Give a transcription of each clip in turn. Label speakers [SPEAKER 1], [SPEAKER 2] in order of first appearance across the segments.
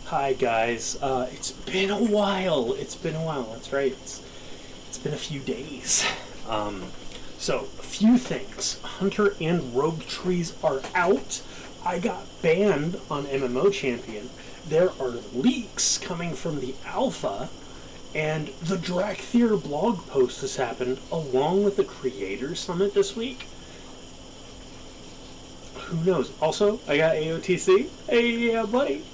[SPEAKER 1] Hi guys. It's been a while. It's been a while. That's right. It's been a few days. So a few things. Hunter and Rogue trees are out. I got banned on MMO Champion. There are leaks coming from the alpha, and the Drakthir blog post has happened along with the Creator Summit this week. Who knows? Also, I got AOTC. Hey, yeah, buddy.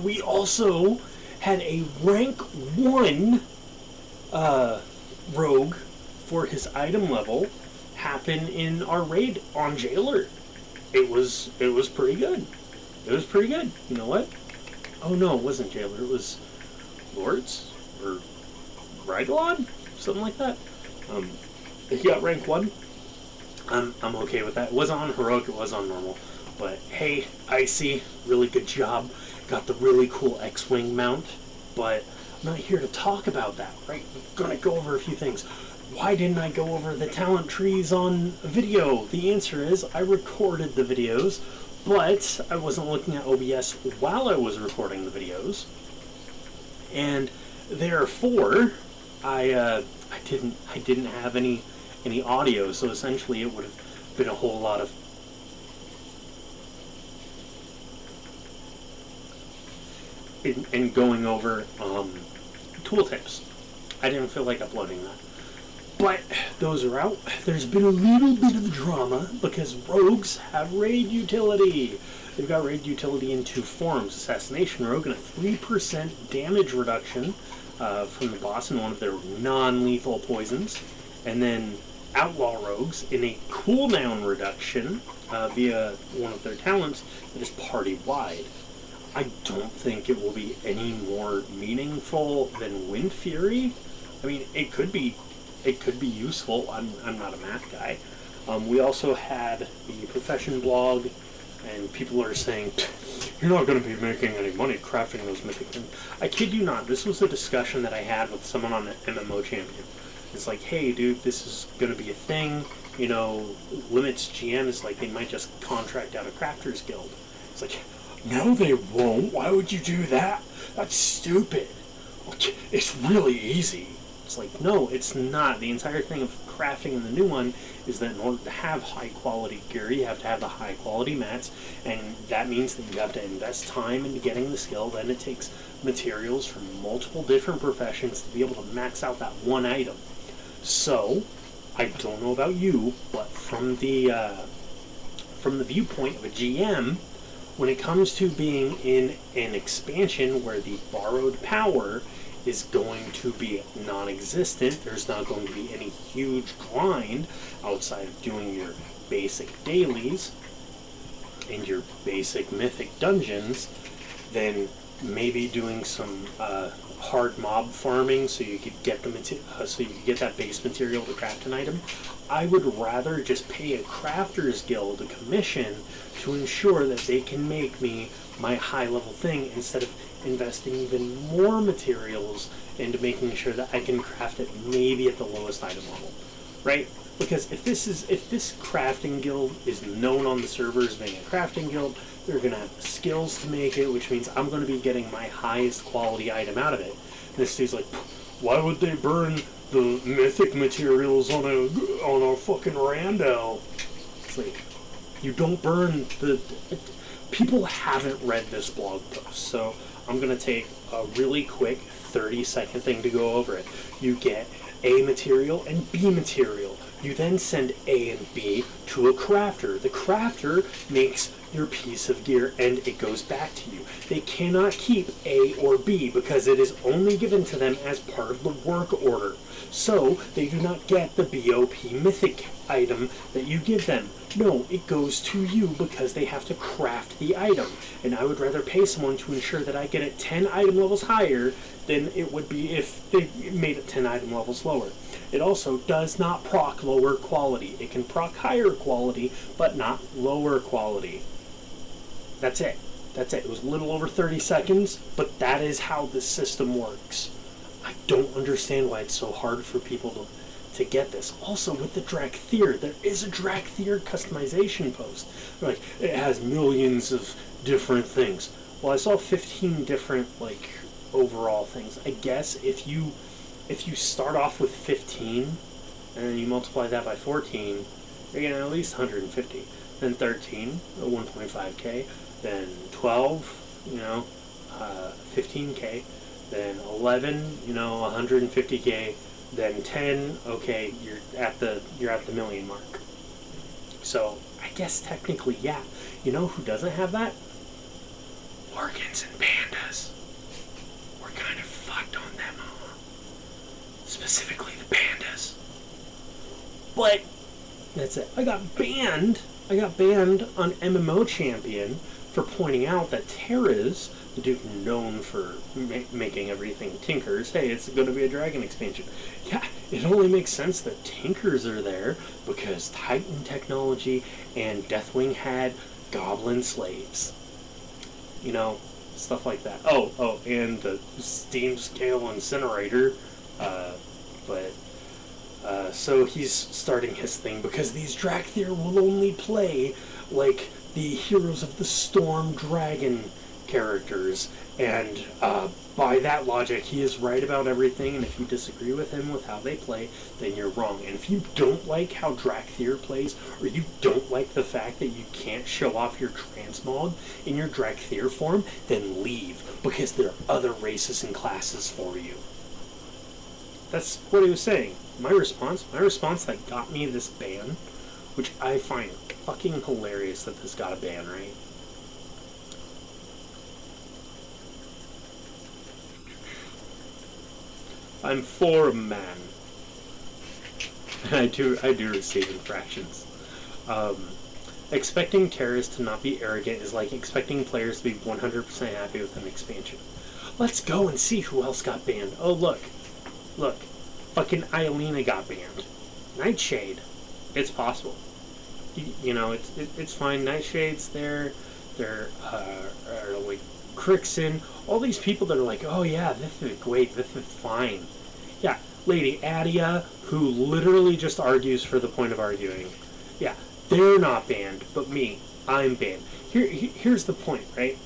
[SPEAKER 1] We also had a rank 1 rogue for his item level happen in our raid on Jailer. It was pretty good. It was pretty good. You know what? Oh no, it wasn't Jailer. It was Lords or Rydalon, something like that. He got rank 1. I'm okay with that. It wasn't on heroic. It was on normal. But hey, Icy, really good job. Got the really cool X-Wing mount, but I'm not here to talk about that, right? I'm gonna go over a few things. Why didn't I go over the talent trees on video? The answer is I recorded the videos, but I wasn't looking at OBS while I was recording the videos, and therefore I didn't have any audio. So essentially, it would have been a whole lot of in going over tooltips. I didn't feel like uploading that. But those are out. There's been a little bit of drama because rogues have raid utility. They've got raid utility in 2 forms. Assassination Rogue and a 3% damage reduction from the boss in one of their non-lethal poisons. And then Outlaw Rogues in a cooldown reduction via one of their talents that is party-wide. I don't think it will be any more meaningful than Wind Fury. I mean, it could be useful. I'm not a math guy. We also had the Profession blog, and people are saying, you're not going to be making any money crafting those mythic things. I kid you not. This was a discussion that I had with someone on the MMO Champion. It's like, hey, dude, this is going to be a thing. You know, Limits GM is like, they might just contract out a Crafters Guild. It's like, no, they won't. Why would you do that? That's stupid. It's really easy. It's like, no, it's not. The entire thing of crafting in the new one is that in order to have high-quality gear, you have to have the high-quality mats, and that means that you have to invest time into getting the skill. Then it takes materials from multiple different professions to be able to max out that one item. So, I don't know about you, but from the viewpoint of a GM, when it comes to being in an expansion where the borrowed power is going to be non-existent, there's not going to be any huge grind outside of doing your basic dailies and your basic mythic dungeons, then maybe doing some hard mob farming so you could get that base material to craft an item. I would rather just pay a crafters guild a commission to ensure that they can make me my high level thing instead of investing even more materials into making sure that I can craft it maybe at the lowest item level, right? Because if this crafting guild is known on the server as being a crafting guild, they're going to have the skills to make it, which means I'm going to be getting my highest quality item out of it. And this dude's like, why would they burn the mythic materials on a fucking rando? It's like, you don't burn the... People haven't read this blog post, so I'm going to take a really quick 30-second thing to go over it. You get A material and B material. You then send A and B to a crafter. The crafter makes your piece of gear and it goes back to you. They cannot keep A or B because it is only given to them as part of the work order. So they do not get the BOP mythic item that you give them. No, it goes to you because they have to craft the item. And I would rather pay someone to ensure that I get it 10 item levels higher than it would be if they made it 10 item levels lower. It also does not proc lower quality. It can proc higher quality, but not lower quality. That's it. That's it. It was a little over 30 seconds, but that is how the system works. I don't understand why it's so hard for people to get this. Also, with the Drakthir, there is a Drakthir customization post. Like, it has millions of different things. Well, I saw 15 different, like, overall things. I guess if you start off with 15 and then you multiply that by 14, you're getting at least 150. Then 13, 125k. Then 12, 15k. Then 11, 150k. Then 10, okay, you're at the million mark. So I guess technically, yeah. You know who doesn't have that? Organs and pandas. We're kind of fucked on them, huh? Specifically the pandas. But that's it. I got banned on MMO Champion for pointing out that Terra's, the dude known for making everything tinkers, hey, it's going to be a dragon expansion. Yeah, it only makes sense that tinkers are there because Titan technology and Deathwing had goblin slaves. Stuff like that. Oh, and the steam scale incinerator. So he's starting his thing because these Drakthir will only play like the Heroes of the Storm dragon characters, and by that logic, he is right about everything, and if you disagree with him with how they play, then you're wrong. And if you don't like how Drakthir plays, or you don't like the fact that you can't show off your transmog in your Drakthir form, then leave, because there are other races and classes for you. That's what he was saying. My response that got me this ban, which I find fucking hilarious that this got a ban, right? I'm for a man. I do receive infractions. Expecting terrorists to not be arrogant is like expecting players to be 100% happy with an expansion. Let's go and see who else got banned. Oh, look. Fucking Iolina got banned. Nightshade. It's possible. It's fine. Nightshade's there. There are like Crixin. All these people that are like, oh yeah, this is great. This is fine. Yeah, Lady Adia, who literally just argues for the point of arguing. Yeah, they're not banned, but me, I'm banned. Here's the point, right?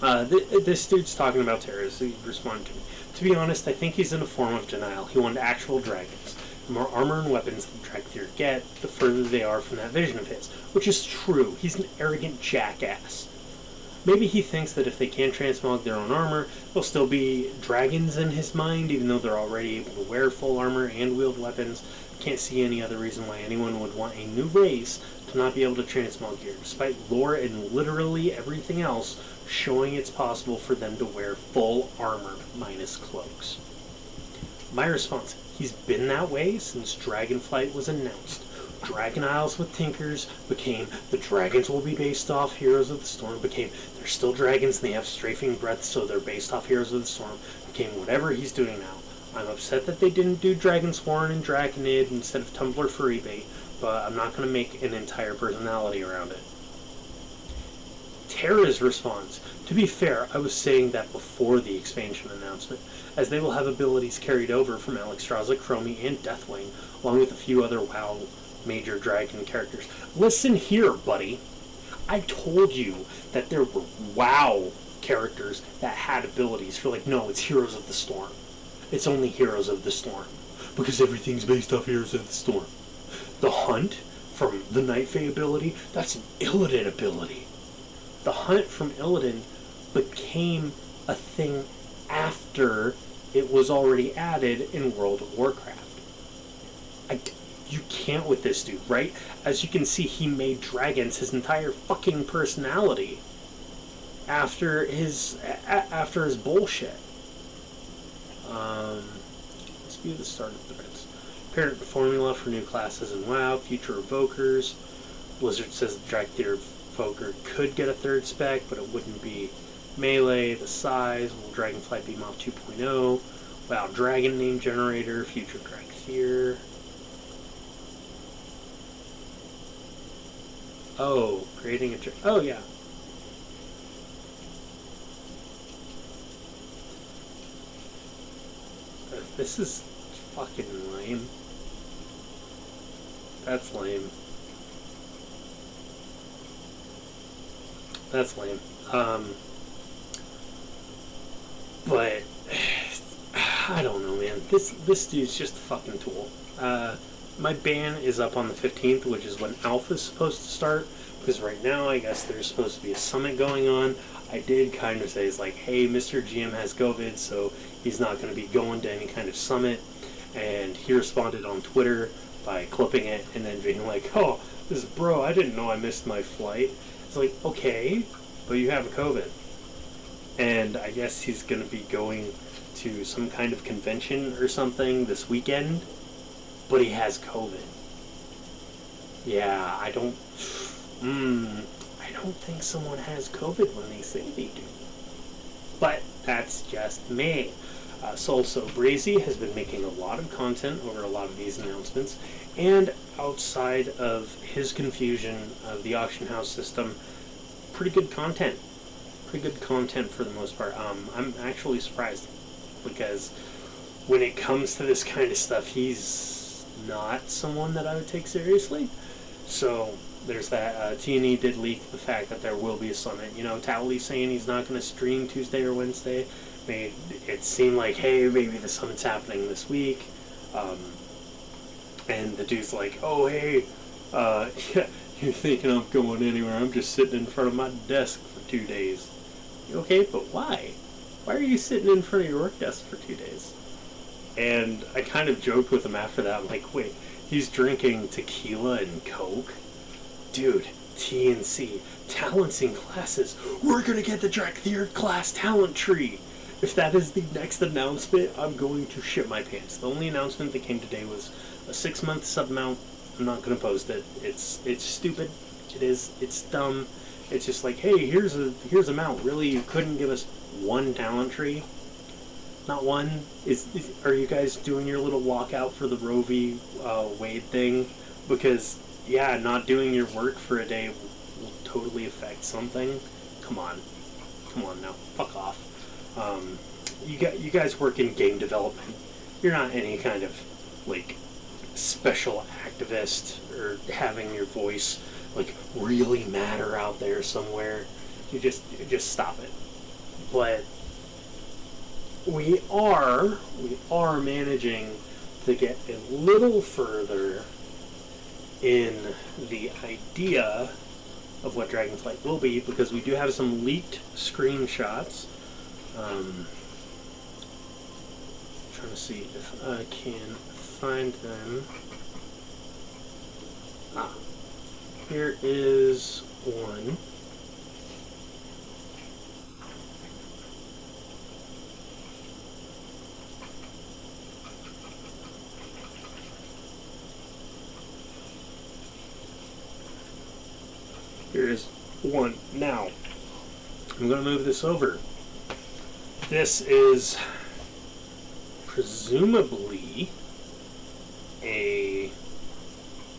[SPEAKER 1] This dude's talking about terrorists. He responded to me. To be honest, I think he's in a form of denial. He wanted actual dragons. The more armor and weapons the Drakthir get, the further they are from that vision of his. Which is true. He's an arrogant jackass. Maybe he thinks that if they can't transmog their own armor, they'll still be dragons in his mind, even though they're already able to wear full armor and wield weapons. Can't see any other reason why anyone would want a new race to not be able to transmog gear, despite lore and literally everything else showing it's possible for them to wear full armor minus cloaks. My response, he's been that way since Dragonflight was announced. Dragon Isles with Tinkers became the dragons will be based off Heroes of the Storm, became they're still dragons and they have strafing breath, so they're based off Heroes of the Storm, became whatever he's doing now. I'm upset that they didn't do Dragonsworn and Draconid instead of Tumblr Furry Bait, but I'm not going to make an entire personality around it. Terra's response. To be fair, I was saying that before the expansion announcement, as they will have abilities carried over from Alexstrasza, Chromie, and Deathwing, along with a few other WoW major dragon characters. Listen here, buddy. I told you that there were WoW characters that had abilities. You're like, no, it's Heroes of the Storm. It's only Heroes of the Storm. Because everything's based off Heroes of the Storm. The Hunt from the Night Fae ability, that's an Illidan ability. The Hunt from Illidan became a thing after it was already added in World of Warcraft. You can't with this dude, right? As you can see, he made dragons his entire fucking personality after his bullshit. Let's view the starter threads. Apparent formula for new classes in WoW, future evokers. Blizzard says the Drakthir evoker could get a third spec, but it wouldn't be melee. The size, will Dragonflight be Mob 2.0? WoW Dragon name generator, future Drakthir. Oh, creating a... Oh, yeah. This is fucking lame. That's lame. That's lame. But I don't know, man. This dude's just a fucking tool. My ban is up on the 15th, which is when Alpha's supposed to start. Because right now, I guess there's supposed to be a summit going on. I did kind of say, it's like, hey, Mr. GM has COVID, so he's not going to be going to any kind of summit. And he responded on Twitter by clipping it and then being like, oh, this bro, I didn't know I missed my flight. It's like, okay, but you have COVID. And I guess he's going to be going to some kind of convention or something this weekend, but he has COVID. Yeah, I don't think someone has COVID when they say they do. But that's just me. So Brazy has been making a lot of content over a lot of these announcements, and outside of his confusion of the auction house system, pretty good content. Pretty good content for the most part. I'm actually surprised, because when it comes to this kind of stuff, he's not someone that I would take seriously. So there's that. T&E did leak the fact that there will be a summit. You know, Towley's saying he's not going to stream Tuesday or Wednesday. Made it seem like, hey, maybe the summit's happening this week. And the dude's like, oh, hey, yeah, you're thinking I'm going anywhere. I'm just sitting in front of my desk for 2 days. Okay, but why? Why are you sitting in front of your work desk for 2 days? And I kind of joked with him after that. I'm like, wait, he's drinking tequila and Coke? Dude, TNC, talents in classes. We're going to get the Drek Third class talent tree. If that is the next announcement, I'm going to shit my pants. The only announcement that came today was a 6-month sub mount. I'm not going to post it. It's stupid. It is. It's dumb. It's just like, hey, here's a mount. Really, you couldn't give us one talent tree? Not one? Are you guys doing your little walkout for the Roe v. Wade thing? Because, yeah, not doing your work for a day will totally affect something. Come on now. Fuck off. You guys work in game development. You're not any kind of, like, special activist or having your voice, like, really matter out there somewhere. You just stop it. But we are managing to get a little further in the idea of what Dragonflight will be, because we do have some leaked screenshots. Trying to see if I can find them. Here is one. Here is one. Now, I'm going to move this over. This is presumably a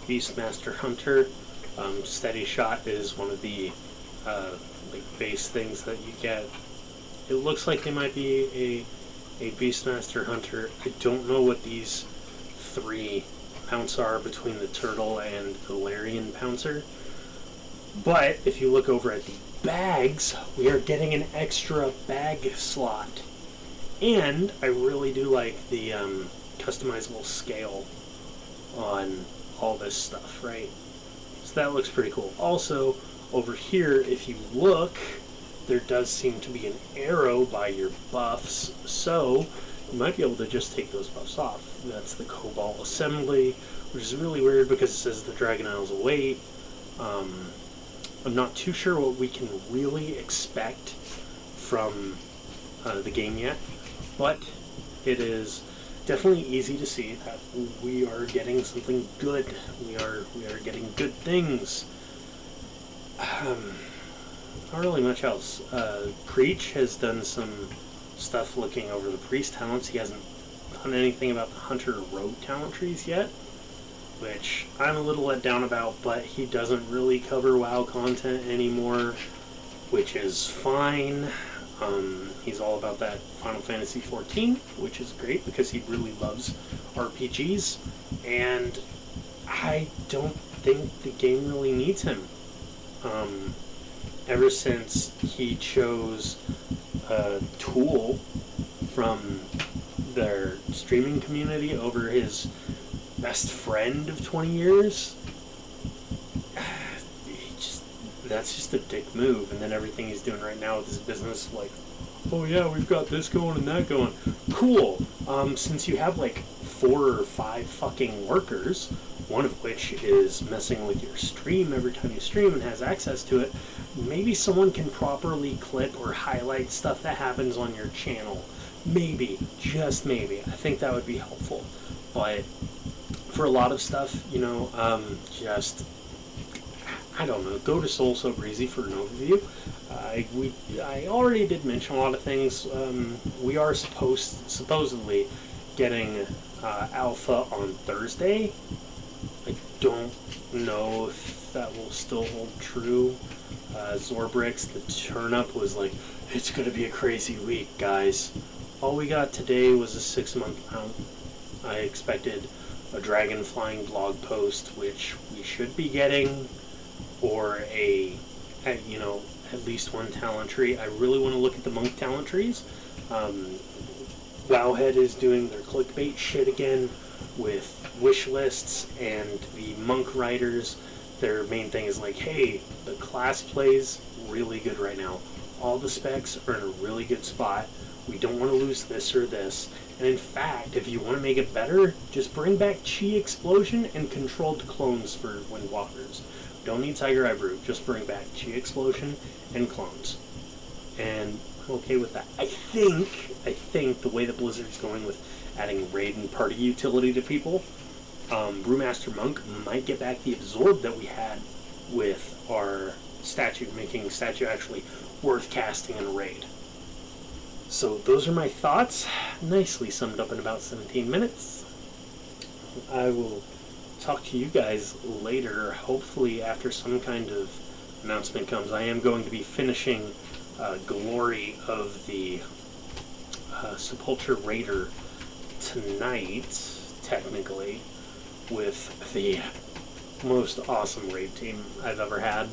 [SPEAKER 1] Beastmaster Hunter. Steady Shot is one of the like base things that you get. It looks like they might be a Beastmaster Hunter. I don't know what these 3 mounts are between the Turtle and the Larian Pouncer. But if you look over at the bags, we are getting an extra bag slot. And I really do like the customizable scale on all this stuff, right? So that looks pretty cool. Also, over here, if you look, there does seem to be an arrow by your buffs, so you might be able to just take those buffs off. That's the Cobalt Assembly, which is really weird because it says the Dragon Isles await. I'm not too sure what we can really expect from the game yet, but it is definitely easy to see that we are getting something good. We are getting good things. Not really much else. Preach has done some stuff looking over the Priest talents. He hasn't done anything about the Hunter Rogue talent trees yet, which I'm a little let down about, but he doesn't really cover WoW content anymore, which is fine. He's all about that Final Fantasy XIV, which is great because he really loves RPGs, and I don't think the game really needs him. Ever since he chose Tool from their streaming community over his best friend of 20 years. That's just a dick move. And then everything he's doing right now with his business, like, oh yeah, we've got this going and that going. Cool. Since you have like 4 or 5 fucking workers, one of which is messing with your stream every time you stream and has access to it, maybe someone can properly clip or highlight stuff that happens on your channel. Maybe, just maybe. I think that would be helpful. But for a lot of stuff, you know, I don't know, go to Soul So Breezy for an overview. I already did mention a lot of things. We are supposedly getting alpha on Thursday. I don't know if that will still hold true. Zorbrix, the turn-up was like, it's going to be a crazy week, guys. All we got today was a 6-month mount. I expected a Dragonflying blog post, which we should be getting, or at least one talent tree. I really want to look at the monk talent trees. Wowhead is doing their clickbait shit again with wish lists, and the monk writers, their main thing is like, hey, the class plays really good right now. All the specs are in a really good spot. We don't want to lose this or this. And in fact, if you want to make it better, just bring back Chi Explosion and controlled clones for Windwalkers. Don't need Tiger Eye Brew, just bring back Chi Explosion and clones. And I'm okay with that. I think the way that Blizzard's going with adding raid and party utility to people, Brewmaster Monk might get back the absorb that we had with our statue, making statue actually worth casting in a raid. So those are my thoughts, nicely summed up in about 17 minutes. I will talk to you guys later, hopefully after some kind of announcement comes. I am going to be finishing Glory of the Sepulture Raider tonight, technically, with the most awesome raid team I've ever had.